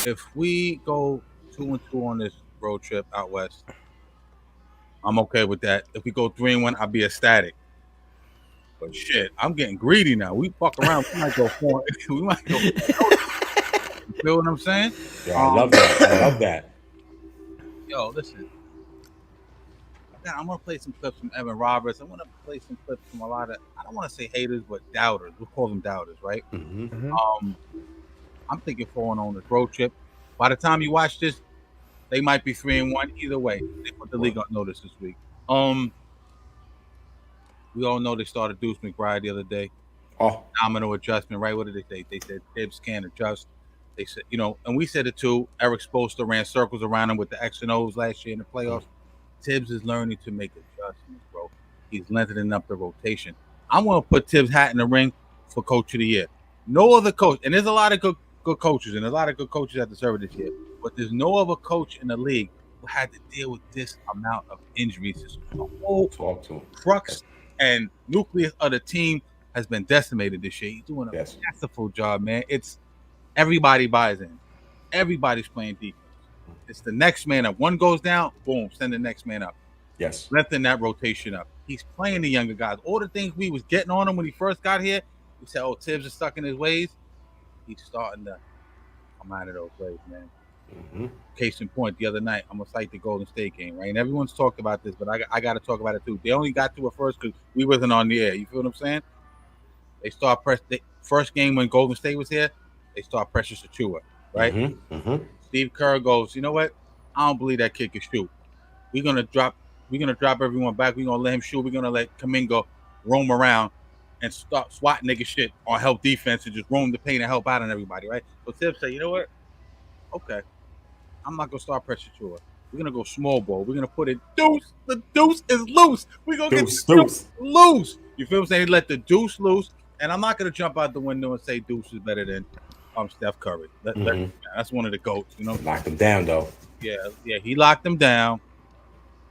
If we go 2-2 on this road trip out west, I'm okay with that. If we go 3-1, I'll be ecstatic. But shit, I'm getting greedy now. We fuck around. We might go 4. We might go 4. You feel what I'm saying? Yo, I love that. I love that. Yo, listen. I'm gonna play some clips from Evan Roberts. I'm gonna play some clips from a lot of, I don't want to say haters, but doubters. We'll call them doubters, right? I'm thinking 4 on this road trip. By the time you watch this, they might be 3-1. Either way, they put the league on notice this week. We all know they started Deuce McBride the other day. Domino adjustment, right? What did they say? They said Tibbs can't adjust. They said, and we said it too. Eric Spoelstra ran circles around him with the X and O's last year in the playoffs. Tibbs is learning to make adjustments, bro. He's lengthening up the rotation. I'm going to put Tibbs' hat in the ring for Coach of the Year. No other coach, and there's a lot of good coaches, and a lot of good coaches that deserve it this year, but there's no other coach in the league who had to deal with this amount of injuries. The whole crux and nucleus of the team has been decimated this year. He's doing a masterful job, man. It's everybody buys in. Everybody's playing defense. It's the next man up. One goes down, boom, send the next man up. Yes. Lengthen that rotation up. He's playing the younger guys. All the things we was getting on him when he first got here, we said, Tibbs is stuck in his ways. He's starting to come out of those ways, man. Case in point, the other night, I'm going to cite the Golden State game, right? And everyone's talked about this, but I got to talk about it too. They only got to it first because we wasn't on the air. You feel what I'm saying? They start first game when Golden State was here, they start Precious Achiuwa, right? Steve Kerr goes, you know what? I don't believe that kid can shoot. We're gonna drop everyone back. We're gonna let him shoot. We're gonna let Kuminga roam around and start swat nigga shit on help defense and just roam the paint and help out on everybody, right? So Tibbs said, you know what? Okay, I'm not gonna start Precious Achiuwa. We're gonna go small ball. We're gonna put it deuce. The deuce is loose. We're gonna get the deuce loose. You feel what I'm saying? Let the deuce loose. And I'm not gonna jump out the window and say Deuce is better than Steph Curry. That's one of the GOATs, Locked him down though. Yeah, he locked him down.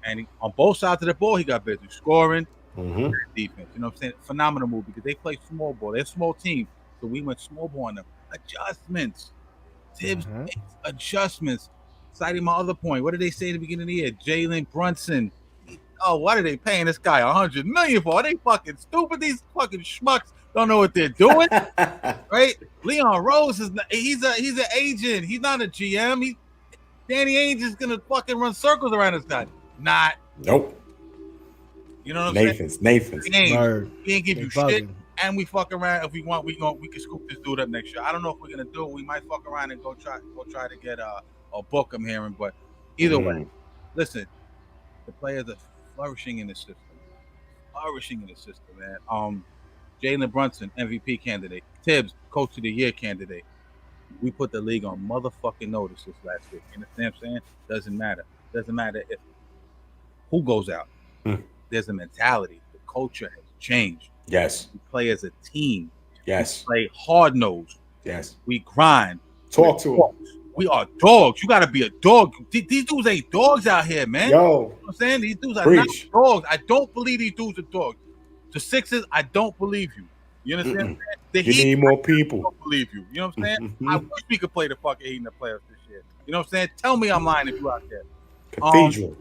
And on both sides of the ball, he got busy scoring, defense. You know what I'm saying? Phenomenal move because they play small ball. They're a small team, so we went small ball on them. Adjustments. Tibbs makes adjustments. Citing my other point, what did they say at the beginning of the year? Jalen Brunson. What are they paying this guy $100 million for? Are they fucking stupid? These fucking schmucks don't know what they're doing, right? Leon Rose he's an agent. He's not a GM. Danny Ainge is gonna fucking run circles around this guy. Nope. You know what I'm saying? Nathans. He ain't give you shit. And we fuck around if we want. We can scoop this dude up next year. I don't know if we're gonna do it. We might fuck around and go try to get a book I'm hearing. But either way, listen, the players are flourishing in the system. Man. Jalen Brunson, MVP candidate. Tibbs, Coach of the Year candidate. We put the league on motherfucking notice this last week. You understand what I'm saying? Doesn't matter if who goes out. There's a mentality. The culture has changed. Yes. We play as a team. Yes. We play hard nosed. Yes. We grind. Talk to them. We are dogs. You got to be a dog. These dudes ain't dogs out here, man. Yo. You know what I'm saying? These dudes are not dogs. I don't believe these dudes are dogs. The Sixers, I don't believe you. You understand? The Heat, need more people. I don't believe you. You know what I'm saying? I wish we could play the fucking Heat in the playoffs this year. You know what I'm saying? Tell me I'm lying if you out there. Cathedral.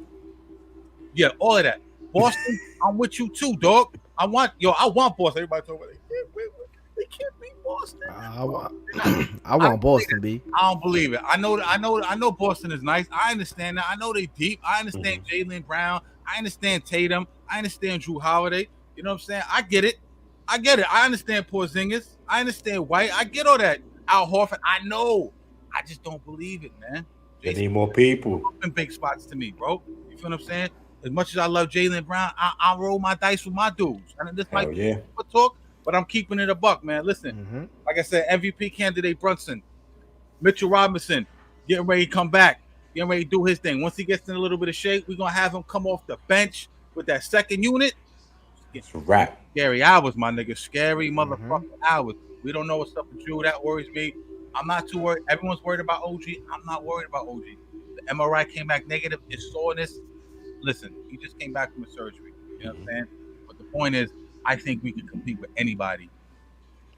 Yeah, all of that. Boston, I'm with you too, dog. I want Boston. Everybody talk about it. They can't beat Boston. I want Boston, B. I don't believe it. I know Boston is nice. I understand that. I know they deep. I understand Jaylen Brown. I understand Tatum. I understand Drew Holiday. You know what I'm saying? I get it. I understand Porzingis. I understand White. I get all that. Al Horford. I know. I just don't believe it, man. They need more people. In big spots to me, bro. You feel what I'm saying? As much as I love Jaylen Brown, I roll my dice with my dudes. And this might be talk, but I'm keeping it a buck, man. Listen, like I said, MVP candidate Brunson, Mitchell Robinson, getting ready to come back, getting ready to do his thing. Once he gets in a little bit of shape, we're gonna have him come off the bench with that second unit. It's a wrap. Scary hours, my nigga. Scary motherfucking hours. We don't know what's up with you. That worries me. I'm not too worried. Everyone's worried about OG. I'm not worried about OG. The MRI came back negative. It's soreness. Listen, he just came back from a surgery. You know what I'm saying? But the point is, I think we can compete with anybody.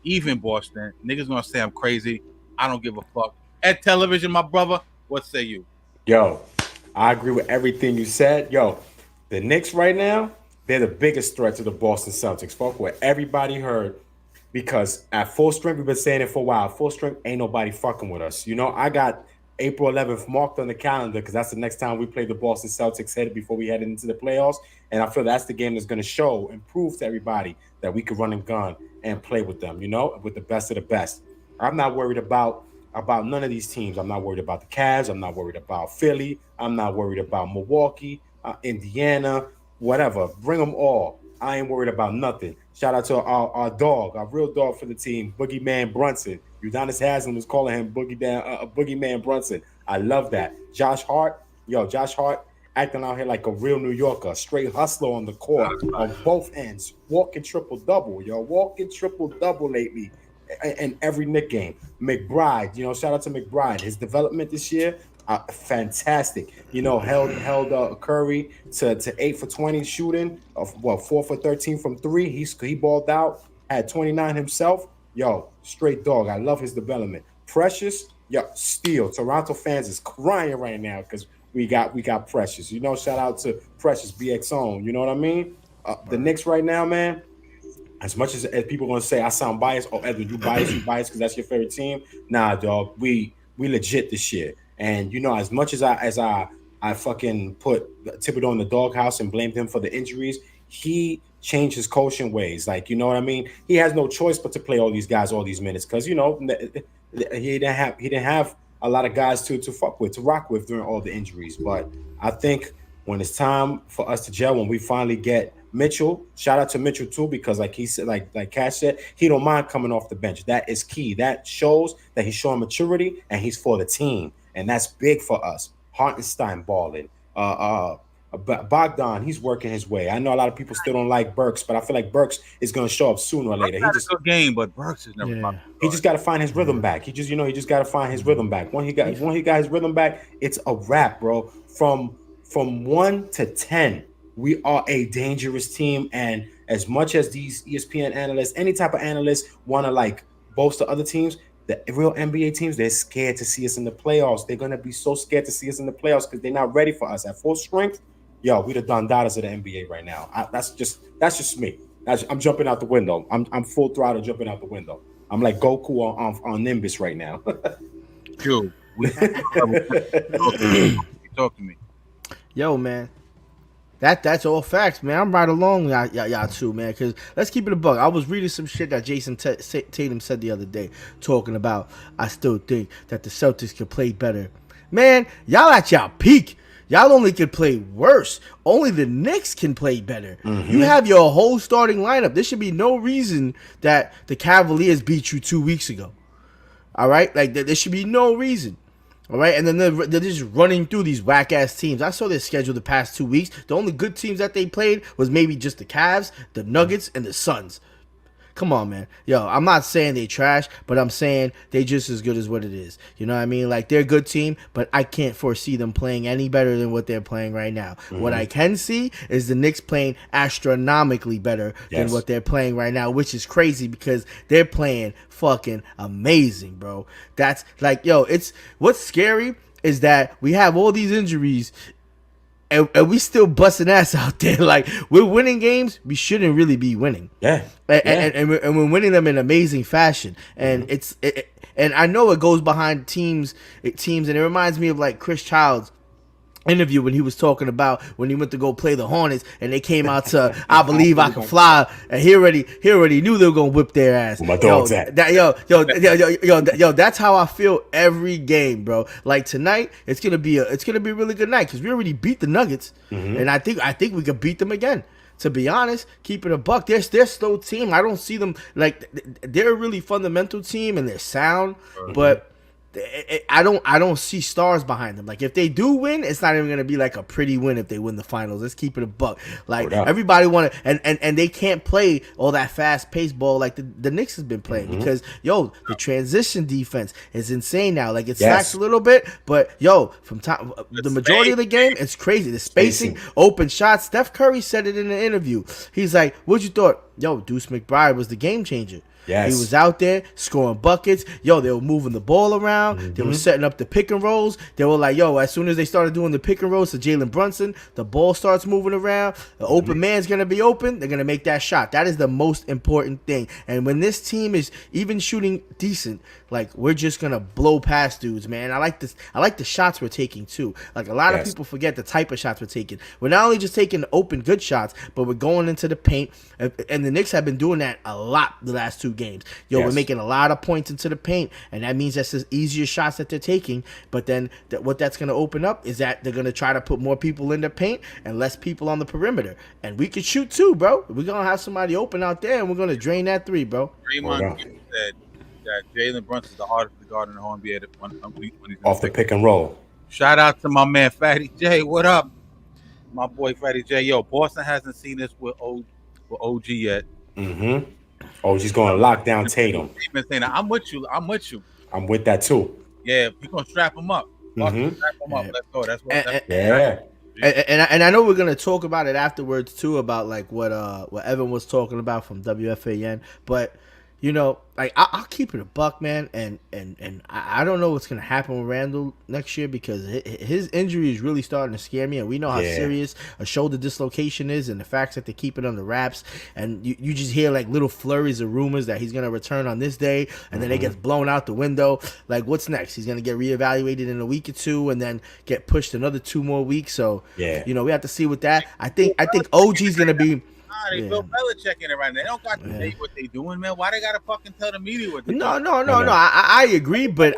Even Boston. Niggas gonna say I'm crazy. I don't give a fuck. at television, my brother. What say you? Yo, I agree with everything you said. Yo, the Knicks right now, they're the biggest threat to the Boston Celtics. Fuck what everybody heard. Because at full strength, we've been saying it for a while. Full strength, ain't nobody fucking with us. You know, I got April 11th marked on the calendar because that's the next time we play the Boston Celtics headed before we head into the playoffs. And I feel that's the game that's going to show and prove to everybody that we can run and gun and play with them, you know, with the best of the best. I'm not worried about none of these teams. I'm not worried about the Cavs. I'm not worried about Philly. I'm not worried about Milwaukee, Indiana, whatever. Bring them all. I ain't worried about nothing. Shout out to our dog, our real dog for the team, Boogeyman Brunson. Udonis Haslam was calling him Boogeyman Brunson. I love that. Josh Hart, acting out here like a real New Yorker, straight hustler on the court on both ends, walking triple double, walking triple double lately in every Knick game. McBride, shout out to McBride. His development this year, fantastic. Held Curry to 8 for 20 shooting, 4 for 13 from 3. He balled out, had 29 himself. Straight dog. I love his development. Precious, steal. Toronto fans is crying right now because we got Precious. Shout out to Precious BX on. You know what I mean? The Knicks right now, man. As much as people are gonna say I sound biased, Edwin, you biased because that's your favorite team. Nah, dog, we legit this year. And as much as I fucking put Thibodeau in the doghouse and blamed him for the injuries, he changed his coaching ways. Like, you know what I mean? He has no choice but to play all these guys all these minutes because he didn't have a lot of guys to rock with during all the injuries. But I think when it's time for us to gel, when we finally get Mitchell, shout out to Mitchell too, because like he said, like Cash said, he don't mind coming off the bench. That is key. That shows that he's showing maturity and he's for the team, and that's big for us. Hartenstein balling. Bogdan, he's working his way. I know a lot of people still don't like Burks, but I feel like Burks is going to show up sooner or later. He just a good game, but Burks is never. He just got to find his rhythm back. He just got to find his rhythm back. When he got his rhythm back, it's a wrap, bro. From 1 to 10. We are a dangerous team, and as much as these ESPN analysts, any type of analysts want to like boast to other teams, the real NBA teams, they're scared to see us in the playoffs. They're gonna be so scared to see us in the playoffs because they're not ready for us at full strength. We the Don Dadas of the NBA right now. That's just me. I'm jumping out the window. I'm full throttle jumping out the window. I'm like Goku on Nimbus right now. Dude, talk to me. Yo, man. That's all facts, man. I'm right along y'all too, man. Because let's keep it a buck. I was reading some shit that Jason Tatum said the other day, talking about I still think that the Celtics could play better. Man, y'all at y'all peak. Y'all only can play worse. Only the Knicks can play better. Mm-hmm. You have your whole starting lineup. There should be no reason that the Cavaliers beat you 2 weeks ago. All right? Like, there should be no reason. All right, and then they're just running through these whack-ass teams. I saw their schedule the past 2 weeks. The only good teams that they played was maybe just the Cavs, the Nuggets, and the Suns. Come on, man. Yo, I'm not saying they trash, but I'm saying they just as good as what it is. You know what I mean? Like, they're a good team, but I can't foresee them playing any better than what they're playing right now. Mm-hmm. What I can see is the Knicks playing astronomically better than what they're playing right now, which is crazy because they're playing fucking amazing, bro. That's like, it's what's scary is that we have all these injuries and we still busting ass out there. Like, we're winning games we shouldn't really be winning. And we're winning them in amazing fashion. And and I know it goes behind teams, and it reminds me of like Chris Childs' interview when he was talking about when he went to go play the Hornets and they came out to I Believe I Can Fly, and he already knew they were gonna whip their ass. Where my dog's at? That's how I feel every game, bro. Like tonight, it's gonna be a really good night because we already beat the Nuggets, and I think we could beat them again. To be honest, keeping a buck, they're slow team. I don't see them like they're a really fundamental team and they're sound, but I don't see stars behind them. Like, if they do win, it's not even gonna be like a pretty win if they win the finals. Let's keep it a buck. Like, everybody want to, and they can't play all that fast paced ball like the Knicks has been playing because the transition defense is insane now. Like, it slacks a little bit, but from time the majority of the game, it's crazy. The spacing, open shots. Steph Curry said it in an interview. He's like, "What you thought? yo, Deuce McBride was the game changer. Yes. He was out there scoring buckets. Yo, they were moving the ball around. They were setting up the pick and rolls. They were like, yo, as soon as they started doing the pick and rolls to Jalen Brunson, the ball starts moving around. The open man's going to be open. They're going to make that shot. That is the most important thing. And when this team is even shooting decent, like, we're just going to blow past dudes, man. I like this. I like the shots we're taking, too. Like, a lot of people forget the type of shots we're taking. We're not only just taking open good shots, but we're going into the paint. And the Knicks have been doing that a lot the last 2 games. Yo, we're making a lot of points into the paint, and that means that's the easier shots that they're taking. But then what that's going to open up is that they're going to try to put more people in the paint and less people on the perimeter. And we can shoot too, bro. We're going to have somebody open out there, and we're going to drain that 3, bro. Draymond said that Jalen Brunson is the hardest to guard in the whole NBA when he's off the pick and roll. Shout out to my man Fatty J. What up, my boy Fatty J? Yo, Boston hasn't seen this with OG yet. Mm-hmm. Oh, she's going to lock down Tatum. I'm with you. I'm with that too. Yeah, he's going to strap him up. Strap him up. Let's go. That's what. And I know we're gonna talk about it afterwards too, about like what Evan was talking about from WFAN, but you know, like I'll keep it a buck, man, and I don't know what's gonna happen with Randall next year because his injury is really starting to scare me, and we know how serious a shoulder dislocation is, and the fact that they keep it under wraps, and you just hear like little flurries of rumors that he's gonna return on this day, and then it gets blown out the window. Like, what's next? He's gonna get reevaluated in a week or 2, and then get pushed another 2 more weeks. So you know, we have to see with that. I think OG's gonna be. They Bill Belichick in it right now. They don't got to say what they doing, man. Why they gotta fucking tell the media what they doing? No. I agree, but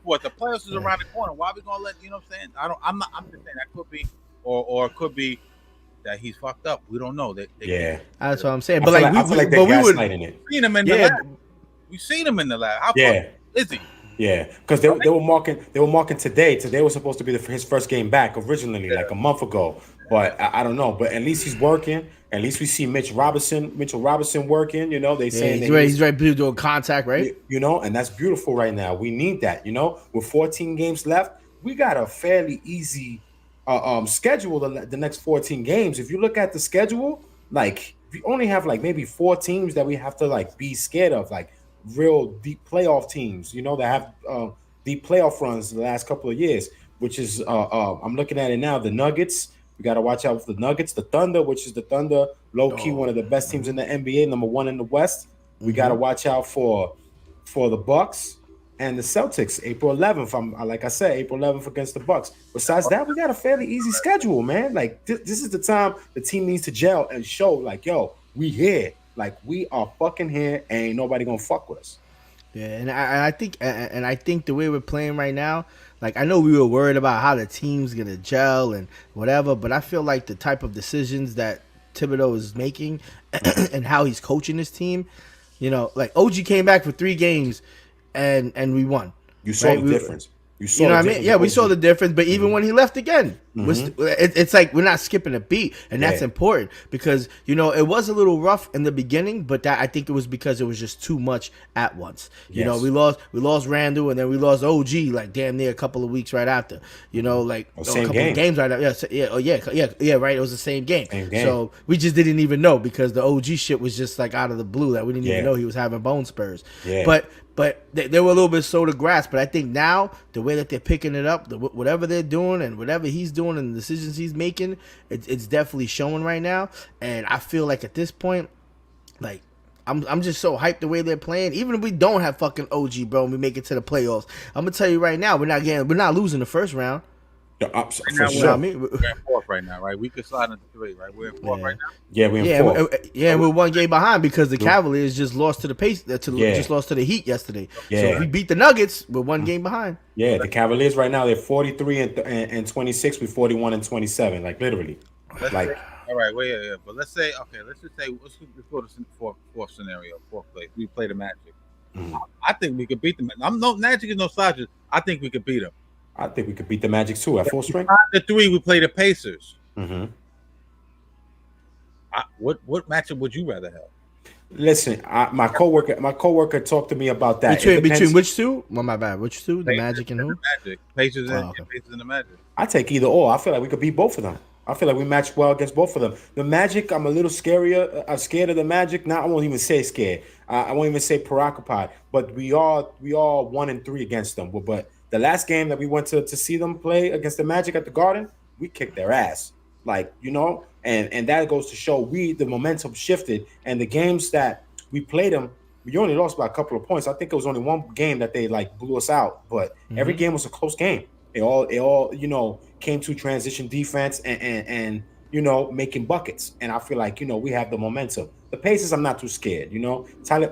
what the playoffs is around the corner. Why we gonna let you know what I'm saying? I'm just saying that could be or it could be that he's fucked up. We don't know. That's what I'm saying. But like, we would seen him in the lab. We seen him in the lab. How is he? Yeah, because they were marking today. Today was supposed to be his first game back originally, like a month ago. But I don't know. But at least he's working. At least we see Mitchell Robinson working. You know, he's right doing contact, right? You know, and that's beautiful right now. We need that. You know, with 14 games left, we got a fairly easy schedule the next 14 games. If you look at the schedule, like we only have like maybe 4 teams that we have to like be scared of, like real deep playoff teams. You know, that have deep playoff runs the last couple of years. Which is I'm looking at it now. The Nuggets. We got to watch out for the Nuggets, the Thunder, which is the Thunder, low-key one of the best teams in the NBA, number 1 in the West. We got to watch out for the Bucks and the Celtics, April 11th. Like I said, April 11th against the Bucks. Besides that, we got a fairly easy schedule, man. Like, this is the time the team needs to gel and show, like, yo, we here. Like, we are fucking here, and ain't nobody going to fuck with us. Yeah, and I think the way we're playing right now, like, I know we were worried about how the team's gonna gel and whatever, but I feel like the type of decisions that Thibodeau is making and how he's coaching his team, you know, like OG came back for 3 games and we won. You saw the difference. You know what I mean? Yeah, we saw the difference, but even when he left again, it's like we're not skipping a beat, and that's important because, you know, it was a little rough in the beginning, but that I think it was because it was just too much at once. You know, we lost Randall, and then we lost OG like damn near a couple of weeks right after. You know, like a couple of games right after. Yeah, right. It was the same game. So we just didn't even know because the OG shit was just like out of the blue that we didn't even know he was having bone spurs. But they were a little bit slow to grasp. But I think now the way that they're picking it up, whatever they're doing and whatever he's doing and the decisions he's making, it's definitely showing right now. And I feel like at this point, like I'm just so hyped the way they're playing. Even if we don't have fucking OG, bro, and we make it to the playoffs, I'm gonna tell you right now, we're not losing the first round. We're in 4th right now, right? We could slide into 3, right? We're in 4th right now. Yeah, we're in 4th. Yeah, we're 1 game behind because the Cavaliers just lost to the just lost to the Heat yesterday. So if we beat the Nuggets, we're 1 game behind. Yeah, the Cavaliers right now, they're 43 and 26 with 41 and 27, like literally. All right, but let's just say let's go to 4th scenario, 4th place. We play the Magic. I think we could beat them. Magic is no slouches. I think we could beat them. I think we could beat the Magic too at full strength. The 3, we play the Pacers. What matchup would you rather have? Listen, my coworker talked to me about that. Between which 2? Well, my bad. Which 2? The Magic and who? Magic. Pacers and the Magic. I take either or. I feel like we could beat both of them. I feel like we match well against both of them. The Magic, I'm a little scarier. I'm scared of the Magic. Now I won't even say scared. I won't even say preoccupied. But we are 1-3 against them. But the last game that we went to see them play against the Magic at the Garden, we kicked their ass. Like, and that goes to show the momentum shifted, and the games that we played them, we only lost by a couple of points. I think it was only one game that they like blew us out, but every game was a close game. It all came to transition defense and making buckets. And I feel like we have the momentum. The Pacers, I'm not too scared. Tyler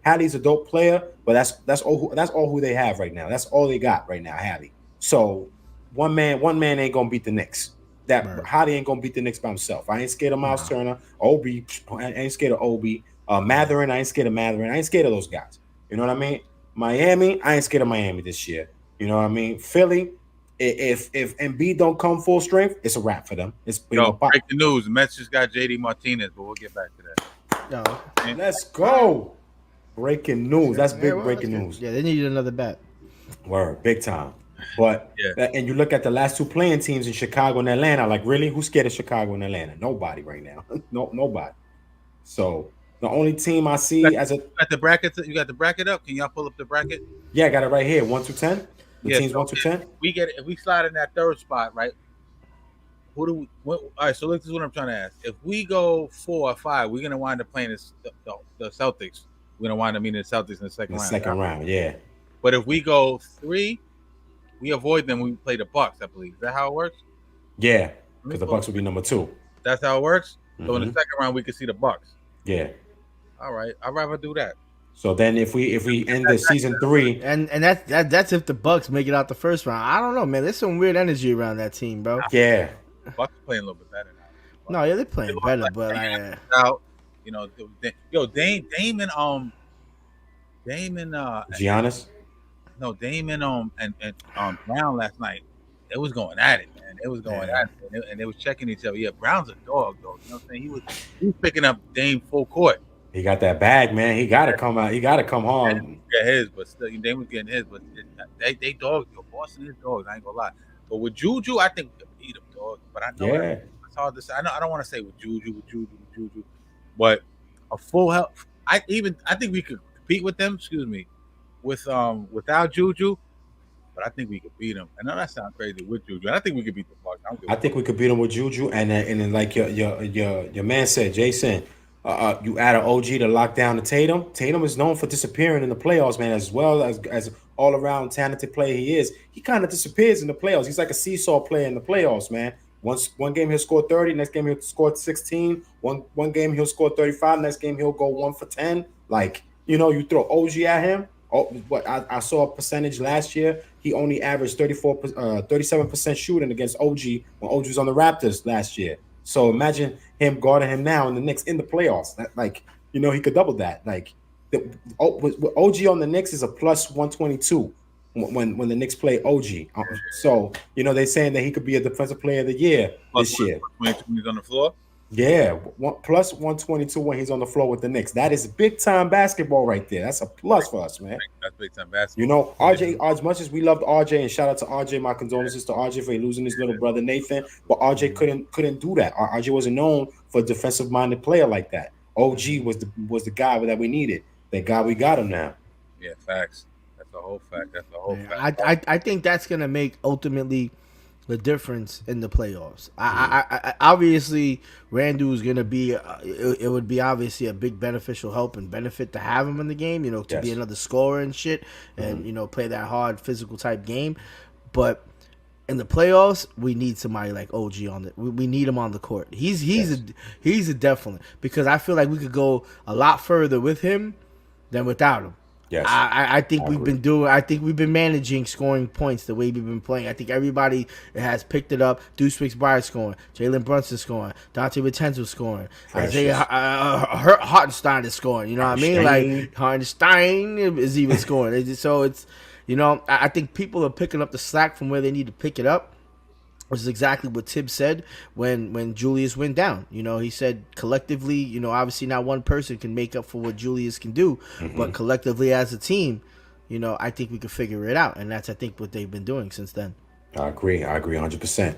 Hallie's a dope player, but that's all who they have right now. That's all they got right now, Hallie. So one man ain't gonna beat the Knicks. That Right. Hottie ain't gonna beat the Knicks by himself. I ain't scared of Miles Nah. Turner, Obi. I ain't scared of Obi. Matherin, I ain't scared of Matherin. I ain't scared of those guys. You know what I mean? Miami, I ain't scared of Miami this year. You know what I mean? Philly, if Embiid don't come full strength, it's a wrap for them. It's breaking news: the Mets just got JD Martinez, but we'll get back to that. No. Let's go. Breaking news. That's big well, breaking that's news. Yeah, they needed another bat. Word, big time. But Yeah. and you look at the last two playing teams in Chicago and Atlanta, like really, who's scared of Chicago and Atlanta? Nobody right now. Nobody. So the only team I see as a Got the bracket. You got the bracket up. Can y'all pull up the bracket? I got it right here. 1 through 10. The teams so 1 through 10. if we slide in that third spot, right? All right, so look, this is what I'm trying to ask. If we go 4 or 5, we're gonna wind up playing the Celtics. We're gonna wind up meeting the Celtics in the second round. Second round, yeah. But if we go 3, we avoid them. We play the Bucks, I believe. Is that how it works? Yeah, because the Bucks will be number 2. That's how it works. So in the second round, we can see the Bucks. Yeah. All right, I'd rather do that. So then, if we end the season 3, And that's if the Bucks make it out the first round. I don't know, man. There's some weird energy around that team, bro. yeah, Bucks are playing a little bit better now. No, yeah, they're playing better, but out, Damon, Giannis. no, Damon, and Brown last night, they was going at it, man. They was going at it, and they was checking each other. Yeah, Brown's a dog, though. You know what I'm saying? He was picking up Dame full court. He got that bag, man. He got to come out. He got to come home. Get his, but still, Dame was getting his. But they dogs. Yo, Boston is dogs. I ain't gonna lie. But with Juju, I think we could beat them, dog. But I know it's hard to say. I don't want to say with Juju. But a full health. I think we could compete with them. Excuse me, without Juju. But I think we could beat them. I know that sounds crazy with Juju. And I think we could beat the Bucks. I think we could beat them with Juju, and then like your man said, Jason. You add an OG to lock down the Tatum. Tatum is known for disappearing in the playoffs, man, as well as all around talented player he is. He kind of disappears in the playoffs. He's like a seesaw player in the playoffs, man. One game he'll score 30, next game he'll score 16. One game he'll score 35, next game he'll go 1 for 10. Like, you throw OG at him. Oh, what I saw a percentage last year. He only averaged 37% shooting against OG when OG was on the Raptors last year. So imagine him guarding him now in the Knicks in the playoffs. He could double that. Like, with OG on the Knicks is a plus 122 when the Knicks play OG. So they're saying that he could be a defensive player of the year this year. 22 when he's on the floor. Yeah, plus 122 when he's on the floor with the Knicks. That is big time basketball right there. That's a plus for us, man. That's big time basketball. RJ, as much as we loved RJ, and shout out to RJ, my condolences to RJ for losing his little brother Nathan, but RJ couldn't do that. RJ wasn't known for a defensive minded player like that. OG was the guy that we needed. Thank God we got him now. Yeah, facts. That's a whole fact. I think that's gonna make ultimately the difference in the playoffs. I obviously Randall's gonna be. It would be obviously a big beneficial help and benefit to have him in the game. To be another scorer and shit, and play that hard physical type game. But in the playoffs, we need somebody like OG on the. We need him on the court. He's a definite, because I feel like we could go a lot further with him than without him. Yes. I think we've been managing scoring points the way we've been playing. I think everybody has picked it up. Deuce McBride scoring, Jalen Brunson scoring, Dante Vincenzo scoring, Isaiah Hartenstein is scoring. You know what I mean? Like Hartenstein is even scoring. So it's I think people are picking up the slack from where they need to pick it up. Which is exactly what Tibbs said when Julius went down. He said collectively, obviously not one person can make up for what Julius can do, but collectively as a team, I think we can figure it out. And that's, I think, what they've been doing since then. I agree 100%.